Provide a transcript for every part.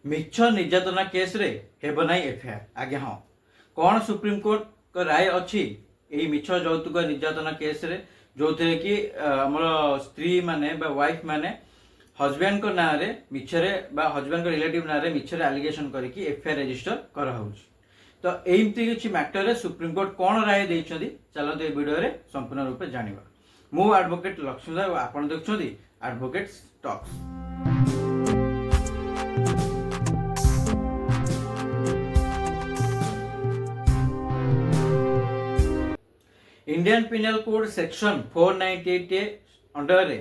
मिछ निर्यातना case रे हेब नाई एफआईआर आगे हाँ कौन सुप्रीमकोर्ट का राय अच्छी यही मिछ यौतुक निर्यातना केस रे जो थे कि आमर स्त्री माने वाइफ माने हजबैंड को ना रे मिछरे हजबैंड को रिलेटिव ना रे मिछरे एलिगेशन करके एफआईआर रजिस्टर कराउछि। तो एमती किछि मैटर रे सुप्रीमकोर्ट कौन राय देइछथि चलते वीडियो रे संपूर्ण रूप जानिबा। मु एडवोकेट लक्ष्मीधर और आपण देखछथि advocate talks. Indian penal code section 498 under रे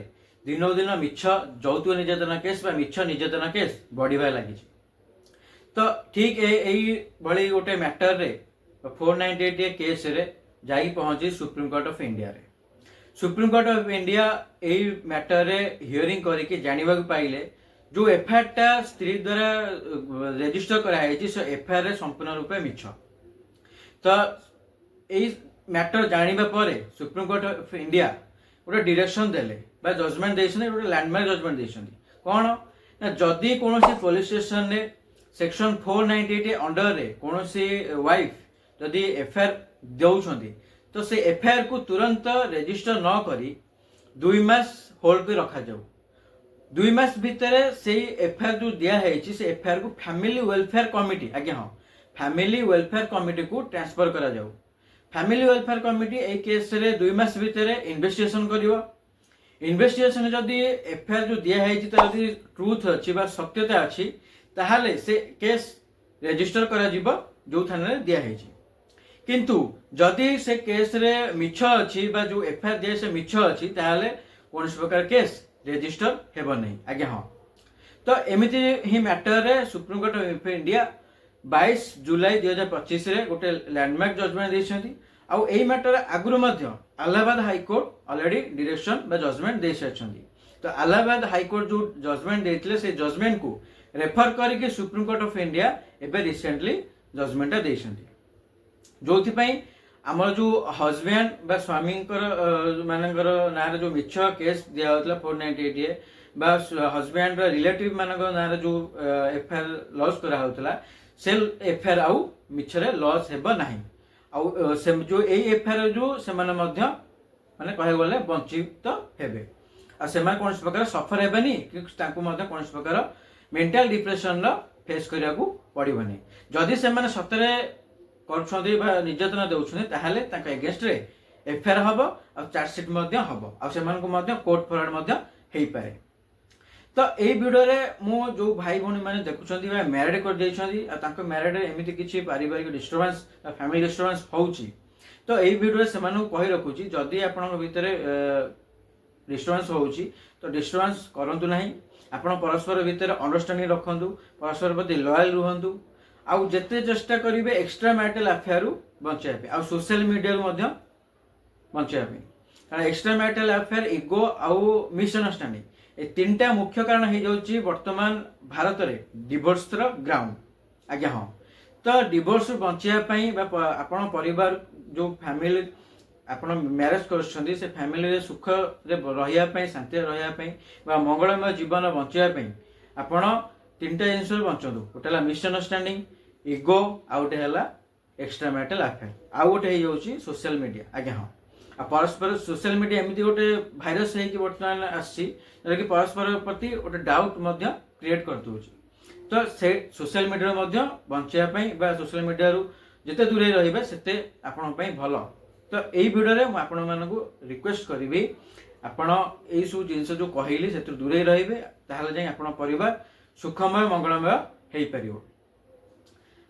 दिनो दिन मिछ यौतुक निर्यातना केस मिछ निर्यातना केस बढ़िबा लागि। तो ठीक यही भली गोटे मैटर रे 498 केस रे जाई पहुंची सुप्रीम कोर्ट ऑफ इंडिया रे। सुप्रीम कोर्ट ऑफ इंडिया यही मैटर रे हियरिंग करके जानिबा पाइले जो एफआईआर टा स्त्री द्वारा रजिस्टर कराई से एफआईआर रे संपूर्ण रूपे मिछ। तो यही मैटर जानिबा परे सुप्रीम कोर्ट ऑफ इंडिया गोटे डायरेक्शन देले बा जजमेंट देछन गोटे लैंडमार्क जजमेंट देछन कोन ना जदी कोनोसी पुलिस स्टेशन ने सेक्शन 498 अंडर रे कोनोसी वाइफ जदी एफआईआर देउछंती तो से एफआईआर को तुरंत रजिस्टर न करी 2 मास होल्ड पे रखा जाऊ। 2 मास भितरे से एफआईआर जो दिया है से एफआईआर को फैमिली वेलफेयर कमिटी आगे हाँ फैमिली वेलफेयर कमिटी को ट्रांसफर करा जाऊ। फैमिली वेलफेयर कमिटी ए केस रे 2 मास भितरे इन्वेस्टिगेशन करिवो। इन्वेस्टिगेशन जदी एफआईआर जो दिया है जदी ट्रुथ अछि बा सत्यता अछि ताहाले से केस रजिस्टर करा जिवो जो थाना रे दिया है। किंतु जदी से केस रे मिछ अछि बा जो एफआईआर दिया से मिछ अछि ताहाले कोनस प्रकार केस रजिस्टर हेबो नै आगे हां। तो एमिति ही मैटर रे सुप्रीम कोर्ट ऑफ इंडिया 22 जुलाई 2025 रे गोटे लैंडमार्क जजमेंट देछंती। आउ एही मैटर आगुरु मध्य इलाहाबाद हाईकोर्ट ऑलरेडी डायरेक्शन बा जजमेंट दे छछंती। तो इलाहाबाद हाईकोर्ट जो जजमेंट देथिले से जजमेंट को रेफर करके सुप्रीम कोर्ट ऑफ इंडिया एबे रिसेंटली जजमेंट देछंती। जोथि पई हमर जो हस्बैंड बा स्वामी मानकर नारे जो मिछ केस दिया होतला 498 बा हस्बैंड रिलेटिव मानकर नारे जो एफआईआर लॉस करा होतला से एफआईआर आउ मिछरे लॉस हेबा नाही। आउ से जो ए एफआईआर जो से माने मध्य माने कहे गले वंचित हेबे आ से माने कोन प्रकार सफर हेबेनी कि तांको मध्य कोन प्रकार मेंटल डिप्रेशन रो फेस करिया को पड़िबनी। जदि से माने सतरे करछोंदी बा निर्यातना देउछने ताहाले तांका अगेंस्ट रे एफआईआर हबो आ चार्जशीट मध्य हबो आ से मानको मध्य कोर्ट फॉरवर्ड मध्य हेई पारे। तो यही वीडियो रे मो जो भाई भौणी माने देखुछंती बा मैरिड कर देइछंती आ तांको मैरिड रे एमिति किछि पारिवारिक डिस्टर्बेंस फैमिली डिस्टर्बेंस होउची। तो यही वीडियो रे सेमानु कहि रखुची जदि आपन भितरे डिस्टर्बेंस होउची तो डिस्टर्बेंस करंतु नाही। आपन परस्पर भितरे अंडरस्टैंडिंग रखंतु परस्पर प्रति लॉयल रहंतु आउ जेते चेष्टा करिवे एक्स्ट्रा मैरिटल अफेयर बंचाय पे आ सोशल मीडिया मध्ये बंचाय पे कारण एक्स्ट्रा मैरिटल अफेयर इगो आउ मिसअंडरस्टैंडिंग ए तीनटा मुख्य कारण हो जाउची वर्तमान भारत रे डिवोर्स रो ग्राउंड आगे हाँ। तो डिवोर्स बंचिया पई बा आपण परिवार जो फैमिली आपण मैरिज करछंती से फैमिली रे सुख रे रहिया पई शांति रहिया पई बा मंगलमय जीवन बंचिया पई आपण तीनटा जिनिस बंचंतु गोटेला मिसअंडरस्टैंडिंग इगो आउटे हला एक्स्ट्रा मैरिटल अफेयर आउ गोटे हो जाउची सोशल मीडिया आगे हाँ। आ परस्पर सोशल मीडिया एमती गोटे भाइरस है कि वर्तमान आसी कि परस्पर प्रति गोटे डाउट मध्य क्रिएट कर दूची। तो से सोशल मीडिया मध्य बंचाया पई बा सोशल मीडिया रु जते दूरे रहिबे सेते आपन पई भलो। तो एही वीडियो रे म आपन मानकु रिक्वेस्ट करिवि आपन एही सु जिंस जो कहिली सेते दूरे रहिबे ताहाले जाई आपन परिवार सुखमय मंगलमय हेई परिबो।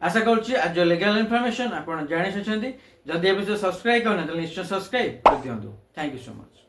आशा करूची आज लीगल इन्फॉर्मेशन आपन जानि छछंती। जदि एबे सब्सक्राइब करना तो निश्चय सब्सक्राइब कर दियंतु। Thank you so much.